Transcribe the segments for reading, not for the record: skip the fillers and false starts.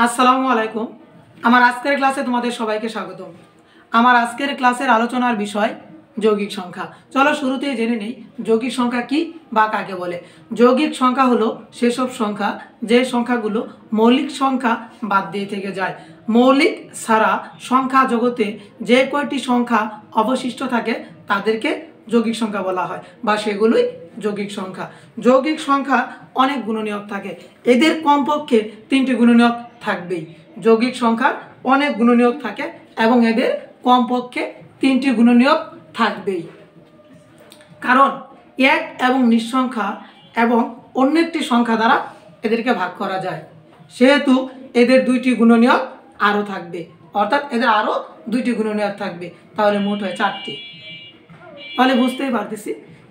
আসসালামু আলাইকুম। আমার আজকের ক্লাসে তোমাদের সবাইকে স্বাগতম। আমার আজকের ক্লাসের আলোচনার বিষয় যৌগিক সংখ্যা। চলো শুরুতেই জেনে নেই যৌগিক সংখ্যা কি বা কাকে বলে। যৌগিক সংখ্যা হলো সেসব সংখ্যা যে সংখ্যাগুলো মৌলিক সংখ্যা বাদ দিয়ে থেকে যায়। মৌলিক ছাড়া সংখ্যা জগতে যে কয়টি সংখ্যা অবশিষ্ট থাকে তাদেরকে যৌগিক সংখ্যা বলা হয় বা সেগুলোই যৌগিক সংখ্যা। যৌগিক সংখ্যা অনেক গুণনীয়ক থাকে, এদের কমপক্ষে 3টি গুণনীয়ক থাকবেই। যৌগিক সংখ্যার অনেক গুণনীয়ক থাকে এবং এদের কমপক্ষে 3টি গুণনীয়ক থাকবেই, কারণ এক এবং নিঃসংখ্যা এবং অন্য একটি সংখ্যা দ্বারা এদেরকে ভাগ করা যায়, সেহেতু এদের 2টি গুণনীয়ক আরও থাকবে, অর্থাৎ এদের আরও 2টি গুণনীয়ক থাকবে, তাহলে মোট হয় 4টি। তাহলে বুঝতেই পারতেছি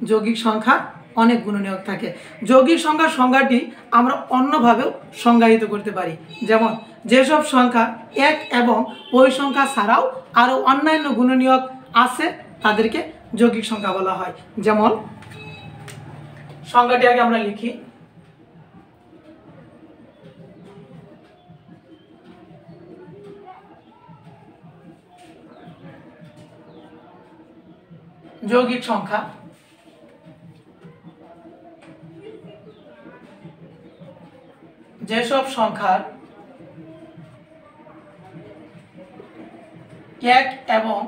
যৌগিক সংখ্যা অনেক গুণনীয়ক থাকে। যৌগিক সংখ্যার সংজ্ঞাটি আমরা অন্যভাবেও সংজ্ঞায়িত করতে পারি, যেমন যেসব সংখ্যা এক এবং ওই সংখ্যা ছাড়াও আরও অন্যান্য গুণনীয়ক আছে তাদেরকে যৌগিক সংখ্যা বলা হয়। যেমন সংজ্ঞাটি আগে আমরা লিখি। যৌগিক সংখ্যা যেসব সংখ্যার এক এবং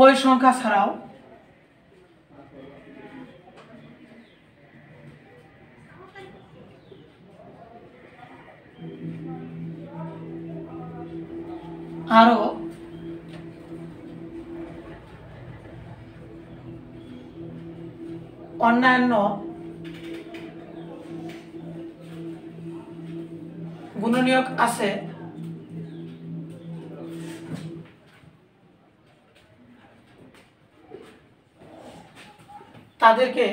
ওই সংখ্যা ছাড়াও আরো অন্যান্য গুণনীয়ক আছে তাদেরকে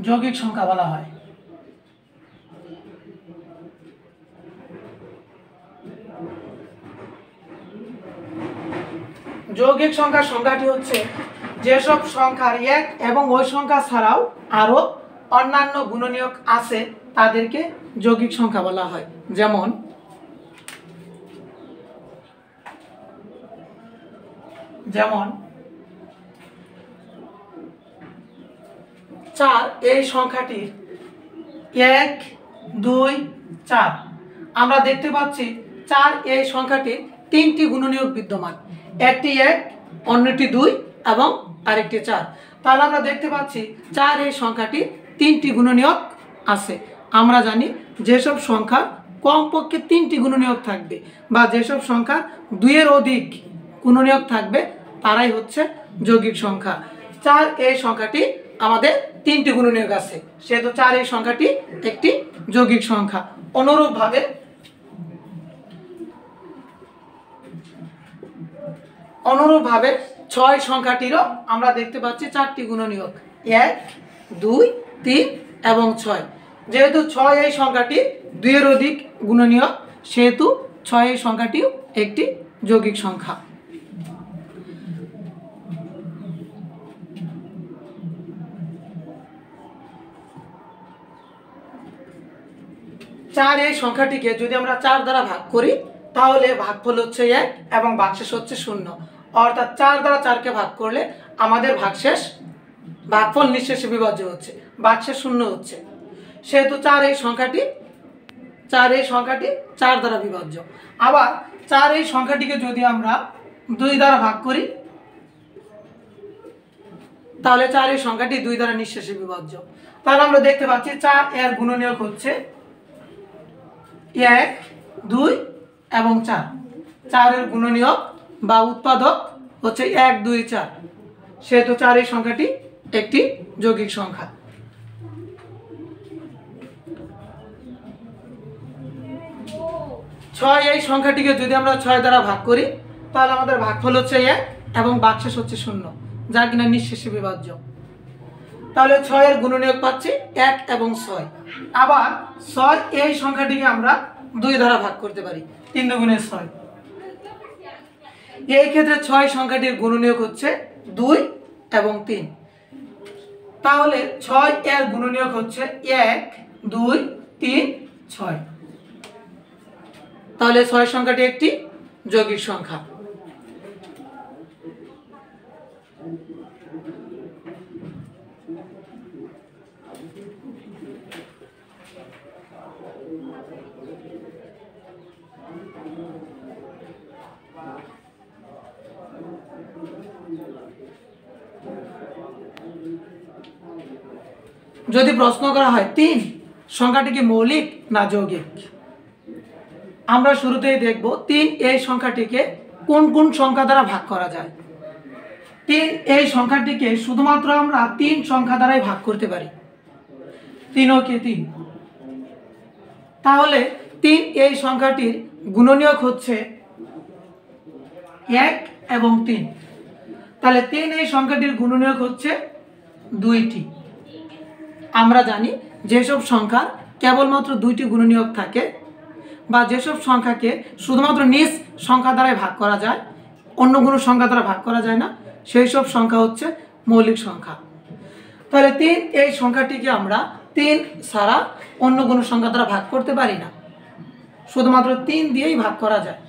যৌগিক সংখ্যা বলা হয়। যৌগিক সংখ্যার সংখ্যাটি হচ্ছে যেসব সংখ্যার এক এবং ওই সংখ্যা ছাড়াও আরো অন্যান্য গুণনীয়ক আছে তাদেরকে যৌগিক সংখ্যা বলা হয়। যেমন যেমন 4 এই সংখ্যাটির 1 2 4 আমরা দেখতে পাচ্ছি 4 এই সংখ্যাটির 3টি গুণনীয়ক বিদ্যমান, একটি 1, অন্যটি 2 এবং আরেকটি 4। তাহলে আমরা দেখতে পাচ্ছি 4 এই সংখ্যাটি 3টি গুণনীয়ক আছে। আমরা জানি যেসব সংখ্যা কমপক্ষে 3টি গুণনীয়ক থাকবে বা যেসব সংখ্যা 2 এর অধিক গুণনীয়ক থাকবে তারাই হচ্ছে যৌগিক সংখ্যা। 4 এই সংখ্যাটি আমাদের 3টি গুণনীয়ক আছে, সেহেতু 4 এই সংখ্যাটি একটি যৌগিক সংখ্যা। অনুরূপভাবে 6 সংখ্যাটিরও আমরা দেখতে পাচ্ছি 4টি গুণনীয়ক, 1 2 3 এবং 6। যেহেতু 6 এই সংখ্যাটি 2 এর অধিক গুণনীয়ক, সেহেতু 6 এই সংখ্যাটিও একটি যৌগিক সংখ্যা। চার এই সংখ্যাটিকে যদি আমরা 4 দ্বারা ভাগ করি তাহলে ভাগফল হচ্ছে 1 এবং ভাগশেষ হচ্ছে 0, অর্থাৎ 4 দ্বারা 4কে ভাগ করলে আমাদের ভাগফল নিঃশেষে বিভাজ্য হচ্ছে, ভাগশেষ 0 হচ্ছে, সেহেতু 4 এই সংখ্যাটি 4 দ্বারা বিভাজ্য। আবার 4 এই সংখ্যাটিকে যদি আমরা 2 দ্বারা ভাগ করি তাহলে 4 এই সংখ্যাটি 2 দ্বারা নিঃশেষে বিভাজ্য। তাহলে আমরা দেখতে পাচ্ছি 4 এর গুণনীয়ক হচ্ছে 1 2 এবং 4। 4 এর গুণনীয়ক বা উৎপাদক হচ্ছে 1 2 4, সেহেতু 4 এই সংখ্যাটি একটি যৌগিক সংখ্যা। 6 এই সংখ্যাটিকে যদি আমরা 6 দ্বারা ভাগ করি তাহলে আমাদের ভাগফল হচ্ছে 1 এবং ভাগশেষ হচ্ছে 0, যা কিনা নিঃশেষে বিভাজ্য। তাহলে 6 এর গুণনীয়ক পাচ্ছি 1 এবং 6। আবার 6 এই সংখ্যাটিকে আমরা 2 দ্বারা ভাগ করতে পারি, 3 দুগুণে 6। এই ক্ষেত্রে 6 সংখ্যাটির গুণনীয়ক হচ্ছে 2 এবং 3। তাহলে 6 এর গুণনীয়ক হচ্ছে 1 2 3 6। তাহলে 6 সংখ্যাটি একটি যৌগিক সংখ্যা। যদি প্রশ্ন করা হয় 3 সংখ্যাটি কি মৌলিক না যৌগিক, আমরা শুরুতেই দেখব 3 এই সংখ্যাটিকে কোন কোন সংখ্যা দ্বারা ভাগ করা যায়। 3 এই সংখ্যাটিকে শুধুমাত্র আমরা 3 সংখ্যা দ্বারাই ভাগ করতে পারি, 3 ও কে 3। তাহলে 3 এই সংখ্যাটির গুণনীয়ক হচ্ছে 1 এবং 3। তাহলে 3 এই সংখ্যাটির গুণনীয়ক হচ্ছে 2টি। আমরা জানি যেসব সংখ্যার কেবলমাত্র 2টি গুণনীয়ক থাকে বা যেসব সংখ্যাকে শুধুমাত্র নিজ সংখ্যা দ্বারাই ভাগ করা যায়, অন্য কোনো সংখ্যা দ্বারা ভাগ করা যায় না, সেই সব সংখ্যা হচ্ছে মৌলিক সংখ্যা। তাহলে 3 এই সংখ্যাটিকে আমরা 3 ছাড়া অন্য কোনো সংখ্যা দ্বারা ভাগ করতে পারি না, শুধুমাত্র 3 দিয়েই ভাগ করা যায়,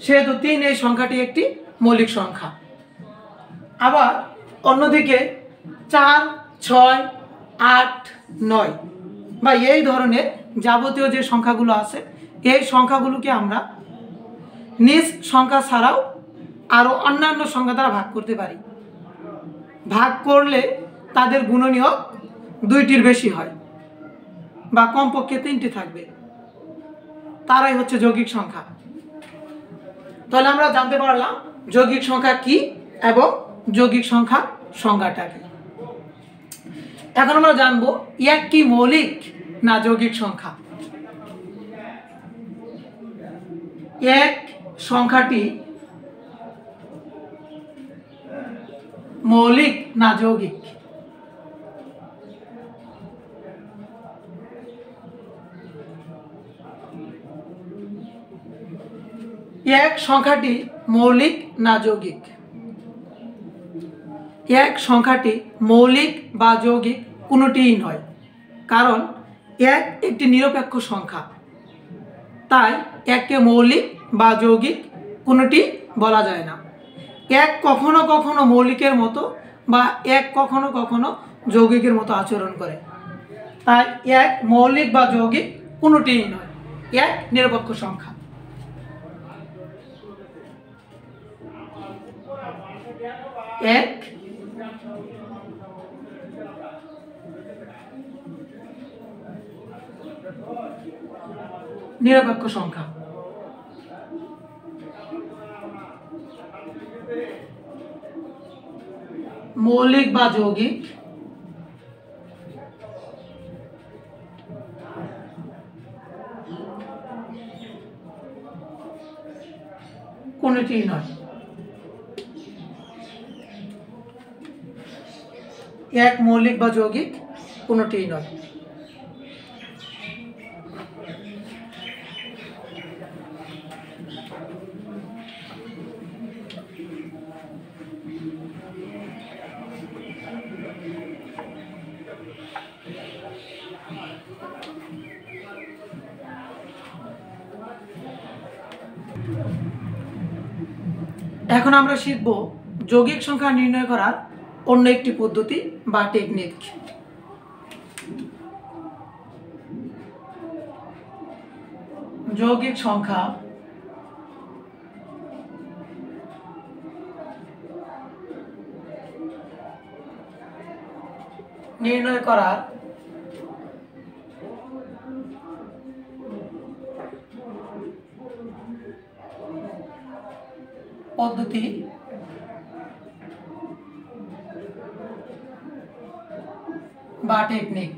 সেহেতু 3 এই সংখ্যাটি একটি মৌলিক সংখ্যা। আবার অন্যদিকে 4 6 8 9 বা এই ধরনের যাবতীয় যে সংখ্যাগুলো আছে, এই সংখ্যাগুলোকে আমরা নিজ সংখ্যা ছাড়াও আরও অন্যান্য সংখ্যা দ্বারা ভাগ করতে পারি। ভাগ করলে তাদের গুণনীয়ক 2টির বেশি হয় বা কমপক্ষে 3টি থাকবে, তারাই হচ্ছে যৌগিক সংখ্যা। তাহলে আমরা জানতে পারলাম যৌগিক সংখ্যা কি এবং যৌগিক সংখ্যার সংজ্ঞাটা কি। এখন আমরা জানবো 1 কি মৌলিক না যৌগিক সংখ্যা। 1 সংখ্যাটি মৌলিক না যৌগিক। 1 সংখ্যাটি মৌলিক না যৌগিক। 1 সংখ্যাটি মৌলিক বা যৌগিক কোনোটিই নয়, কারণ 1 একটি নিরপেক্ষ সংখ্যা, তাই 1কে মৌলিক বা যৌগিক কোনোটি বলা যায় না। 1 কখনো কখনো মৌলিকের মতো বা 1 কখনো কখনো যৌগিকের মতো আচরণ করে, তাই 1 মৌলিক বা যৌগিক কোনোটিই নয়, 1 নিরপেক্ষ সংখ্যা। এক নিরপেক্ষ সংখ্যা। মৌলিক বা যৌগিক কোনটি নয়। 1 মৌলিক বা যৌগিক কোনটি নয়। এখন আমরা শিখব যৌগিক সংখ্যা নির্ণয় করার অন্য একটি পদ্ধতি বা টেকনিক। যৌগিক সংখ্যা নির্ণয় করার পদ্ধতি বা টেকনিক।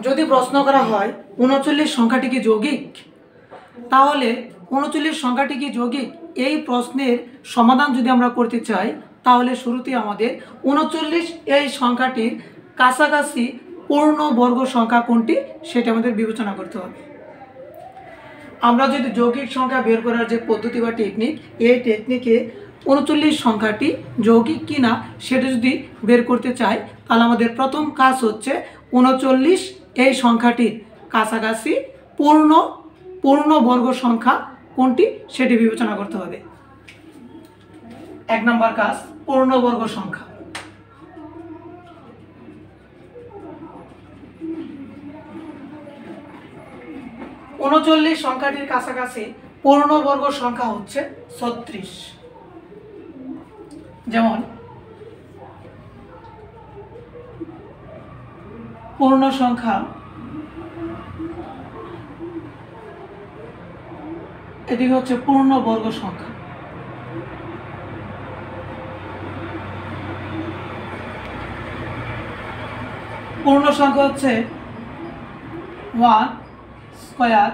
যদি প্রশ্ন করা হয় 39 সংখ্যাটি কি যৌগিক, তাহলে 39 সংখ্যাটি কি যৌগিক এই প্রশ্নের সমাধান যদি আমরা করতে চাই, তাহলে শুরুতে আমাদের 39 এই সংখ্যাটির কাছাকাছি পূর্ণবর্গ সংখ্যা কোনটি সেটা আমাদের বিবেচনা করতে হবে। আমরা যদি যৌগিক সংখ্যা বের করার যে পদ্ধতি বা টেকনিক, এই টেকনিকে 39 সংখ্যাটি যৌগিক কিনা সেটা যদি বের করতে চাই, তাহলে আমাদের প্রথম কাজ হচ্ছে 39 এই সংখ্যাটির কাছাকাছি পূর্ণবর্গ সংখ্যা কোনটি সেটি বিবেচনা করতে হবে। 1 নম্বর কাজ, পূর্ণবর্গ সংখ্যা। উনচল্লিশ সংখ্যাটির কাছাকাছি পূর্ণবর্গ সংখ্যা হচ্ছে 36। যেমন পূর্ণ সংখ্যা এদিকে হচ্ছে পূর্ণবর্গ সংখ্যা। পূর্ণ সংখ্যা হচ্ছে 1 square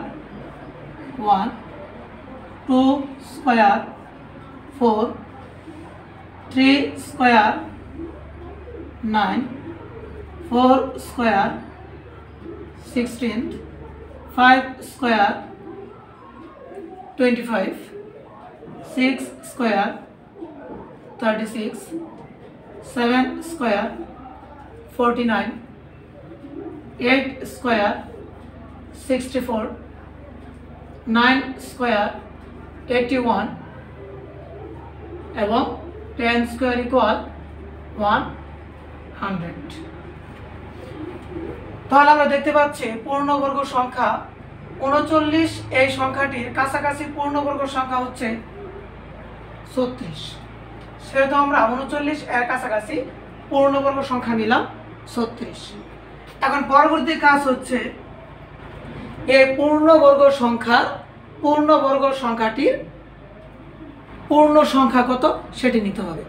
1, 2 square 4, 3 square 9, 4 square 16, 5 square 25, 6 square 36, 7 square 49, 8 square 64, 9 square 81 এবং 10 স্কয়ার ইকুয়াল 100। তাহলে আমরা দেখতে পাচ্ছি পূর্ণবর্গ সংখ্যা 39 এই সংখ্যাটির কাছাকাছি পূর্ণবর্গ সংখ্যা হচ্ছে 36। সেহেতু আমরা 39 এর কাছাকাছি পূর্ণবর্গ সংখ্যা নিলাম 36। এখন পরবর্তী কাজ হচ্ছে এই পূর্ণবর্গ সংখ্যাটির পূর্ণ সংখ্যা কত সেটি নিতে হবে।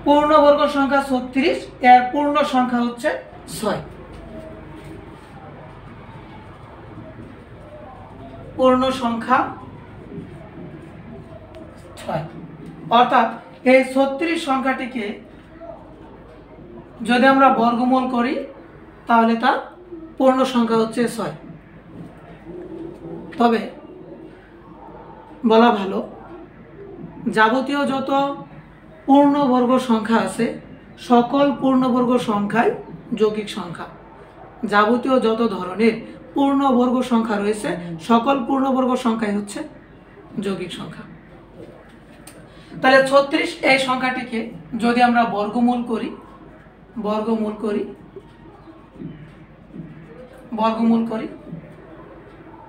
পূর্ণবর্গ সংখ্যা 36, এর পূর্ণ সংখ্যা হচ্ছে 6। পূর্ণ সংখ্যা 6, অর্থাৎ এই 36 সংখ্যাটিকে যদি আমরা বর্গমূল করি তাহলে তার পূর্ণ সংখ্যা হচ্ছে 6। তবে বলা ভালো, যাবতীয় যত পূর্ণবর্গ সংখ্যা আছে সকল পূর্ণবর্গ সংখ্যাই যৌগিক সংখ্যা। যাবতীয় যত ধরনের পূর্ণবর্গ সংখ্যা রয়েছে সকল পূর্ণবর্গ সংখ্যাই হচ্ছে যৌগিক সংখ্যা। তাহলে 36 এই সংখ্যাটিকে যদি আমরা বর্গমূল করি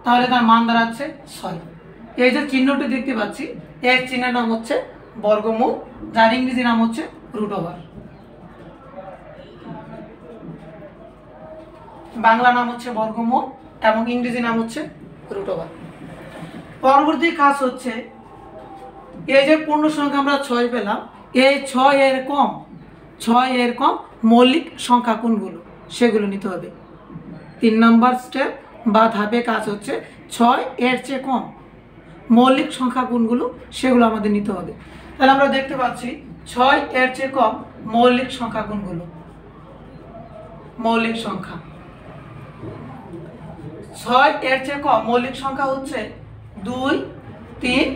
তাহলে তার মান দাঁড়াচ্ছে 6। এই যে চিহ্নটি দেখতে পাচ্ছি এই চিহ্নের নাম হচ্ছে বর্গমূল, যার ইংরেজি নাম হচ্ছে রুট ওভার। বাংলা নাম হচ্ছে বর্গমূল এবং ইংরেজি নাম হচ্ছে রুট ওভার। পরবর্তী কাজ হচ্ছে এই যে পূর্ণ সংখ্যা আমরা 6 পেলাম, এই 6 এর কম মৌলিক সংখ্যা কোনগুলো সেগুলো নিতে হবে। 3 নম্বর স্টেপ বা ধাপে কাজ হচ্ছে 6 এর চেয়ে কম মৌলিক সংখ্যা কোনগুলো সেগুলো আমাদের নিতে হবে। তাহলে আমরা দেখতে পাচ্ছি 6 এর চেয়ে কম মৌলিক সংখ্যা কোনগুলো। মৌলিক সংখ্যা 6 এর চেয়ে কম মৌলিক সংখ্যা হচ্ছে 2, 3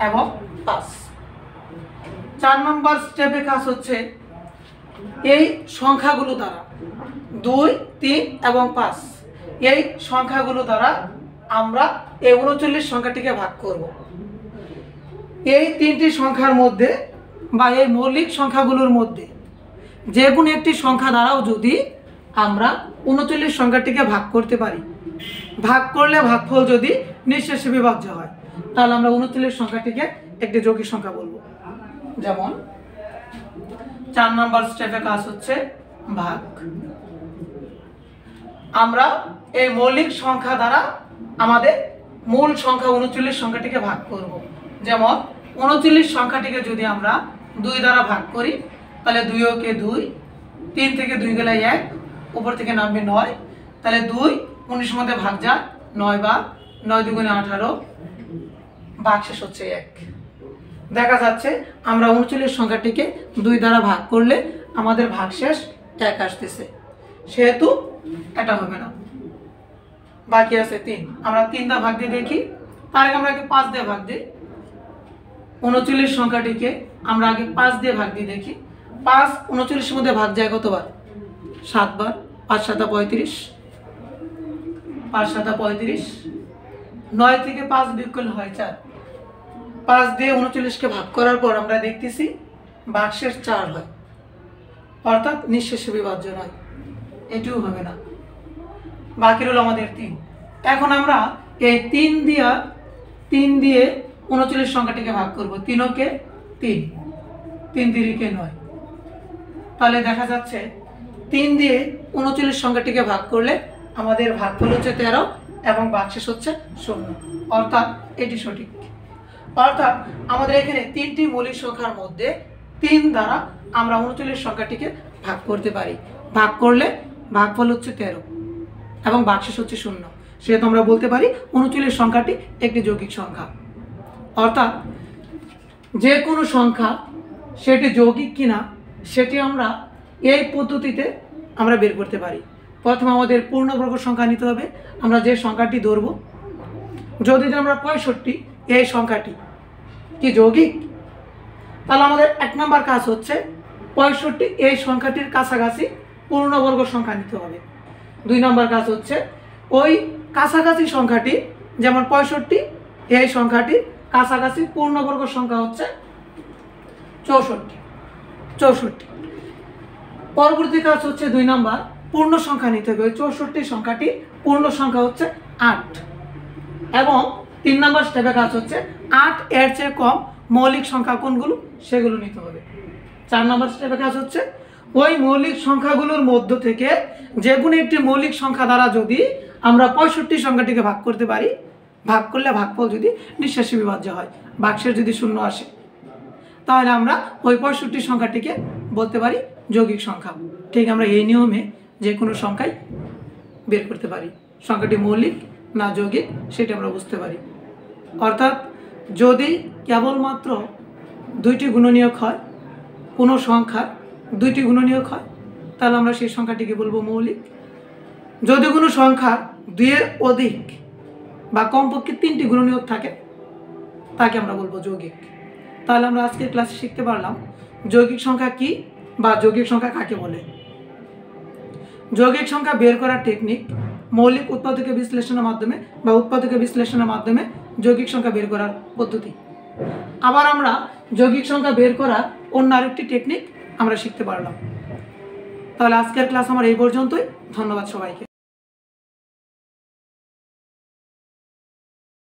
এবং 5। 4 নম্বর স্টেপে কাজ হচ্ছে এই সংখ্যাগুলো দ্বারা 2, 3 এবং 5 এই সংখ্যাগুলো দ্বারা আমরা এই 39 সংখ্যাটিকে ভাগ করব। এই 3টি সংখ্যার মধ্যে বা এই মৌলিক সংখ্যাগুলোর মধ্যে যে কোনো একটি সংখ্যা দ্বারাও যদি আমরা 39 সংখ্যাটিকে ভাগ করতে পারি, ভাগ করলে ভাগফল যদি নিঃশেষে বিভাজ্য হয়, তাহলে আমরা 39 সংখ্যাটিকে একটি যৌগিক সংখ্যা বলবো। যেমন 4 নম্বর স্টেপে কাজ হচ্ছে ভাগ। আমরা এই মৌলিক সংখ্যা দ্বারা আমাদের মূল সংখ্যা 39 সংখ্যাটিকে ভাগ করব। যেমন 39 সংখ্যাটিকে যদি আমরা 2 দ্বারা ভাগ করি তাহলে 2 কে 2, 3 থেকে 2 গেলে 1, উপর থেকে নামবে 9, তাহলে 2 19 মধ্যে ভাগ যায় 9 বার, 9 দুগুণে 18, ভাগশেষ হচ্ছে 1। দেখা যাচ্ছে আমরা 39 সংখ্যাটিকে 2 দ্বারা ভাগ করলে আমাদের ভাগশেষ 1 আসতেছে, সেহেতু এটা হবে না। বাকি আছে 3, আমরা 3 দ্বারা ভাগ দিয়ে দেখি। তার আগে আমরা 5 দিয়ে ভাগ দিই। 39 সংখ্যাটিকে আমরা আগে 5 দিয়ে ভাগ দিয়ে দেখি। 5 39 মধ্যে ভাগ যায় কতবার? 7 বার। 5 7 35, 5 7 35, 9 থেকে 5 বিয়োগ করলে হয় 4। 5 দিয়ে 39কে ভাগ করার পর আমরা দেখতেছি ভাগশেষ 4 হয়, অর্থাৎ নিঃশেষে বিভাজ্য নয়, এটিও হবে না। বাকি রইল আমাদের 3। এখন আমরা এই 3 দিয়ে 39 সংখ্যাটিকে ভাগ করব। 3 কে 3, 3 3 কে 9। তাহলে দেখা যাচ্ছে 3 দিয়ে 39 সংখ্যাটিকে ভাগ করলে আমাদের ভাগফল হচ্ছে 13 এবং ভাগশেষ হচ্ছে 0, অর্থাৎ এটি সঠিক। অর্থাৎ আমাদের এখানে 3টি মৌলিক সংখ্যার মধ্যে 3 দ্বারা আমরা 39 সংখ্যাটিকে ভাগ করতে পারি। ভাগ করলে ভাগফল হচ্ছে 13 এবং ভাগশেষ হচ্ছে 0, সেহেতু আমরা বলতে পারি 39 সংখ্যাটি একটি যৌগিক সংখ্যা। অর্থাৎ যে কোনো সংখ্যা সেটি যৌগিক কিনা সেটি আমরা এই পদ্ধতিতে আমরা বের করতে পারি। প্রথমে আমাদের পূর্ণবর্গ সংখ্যা নিতে হবে। আমরা যে সংখ্যাটি ধরব, যদি আমরা 65, এই সংখ্যাটি কি যৌগিক? তাহলে আমাদের 1 নম্বর কাজ হচ্ছে 65 এই সংখ্যাটির কাছাকাছি পূর্ণবর্গ সংখ্যা নিতে হবে। 2 নম্বর কাজ হচ্ছে ওই কাছাকাছি সংখ্যাটি, যেমন 65 এই সংখ্যাটির কাছাকাছি পূর্ণবর্গ সংখ্যা হচ্ছে 64। পরবর্তী কাজ হচ্ছে 2 নম্বর পূর্ণ সংখ্যা নিতে হবে। 64 সংখ্যাটি পূর্ণ সংখ্যা হচ্ছে 8 এবং 3 নম্বর স্টেপে কাজ হচ্ছে 8 এর চেয়ে কম মৌলিক সংখ্যা কোনগুলো সেগুলো নিতে হবে। 4 নম্বর স্টেপে কাজ হচ্ছে ওই মৌলিক সংখ্যাগুলোর মধ্য থেকে যে কোনো একটি মৌলিক সংখ্যা দ্বারা যদি আমরা 65 সংখ্যাটিকে ভাগ করতে পারি, ভাগ করলে ভাগফল যদি নিঃশেষে বিভাজ্য হয়, ভাগশেষ যদি 0 আসে, তাহলে আমরা ওই 65 সংখ্যাটিকে বলতে পারি যৌগিক সংখ্যা। ঠিক আমরা এই নিয়মে যে কোনো সংখ্যাই বের করতে পারি, সংখ্যাটি মৌলিক না যৌগিক সেটা আমরা বুঝতে পারি। অর্থাৎ যদি কেবলমাত্র 2টি গুণনীয়ক হয়, কোনো সংখ্যা 2টি গুণনীয়ক হয়, তাহলে আমরা সেই সংখ্যাটিকে বলবো মৌলিক। যদি কোনো সংখ্যা 2 এর অধিক বা কমপক্ষে 3টি গুণনীয়ক থাকে, তাকে আমরা বলবো যৌগিক। তাহলে আমরা আজকের ক্লাসে শিখতে পারলাম যৌগিক সংখ্যা কি বা যৌগিক সংখ্যা কাকে বলে। যৌগিক সংখ্যা বের করার টেকনিক মৌলিক উৎপাদকে বিশ্লেষণের মাধ্যমে বা উৎপাদকে বিশ্লেষণের মাধ্যমে যৌগিক সংখ্যা বের করার পদ্ধতি। আবার আমরা যৌগিক সংখ্যা বের করার অন্য আরেকটি টেকনিক আমরা শিখতে পারলাম। তাহলে আজকের ক্লাস আমার এই পর্যন্তই। ধন্যবাদ সবাইকে।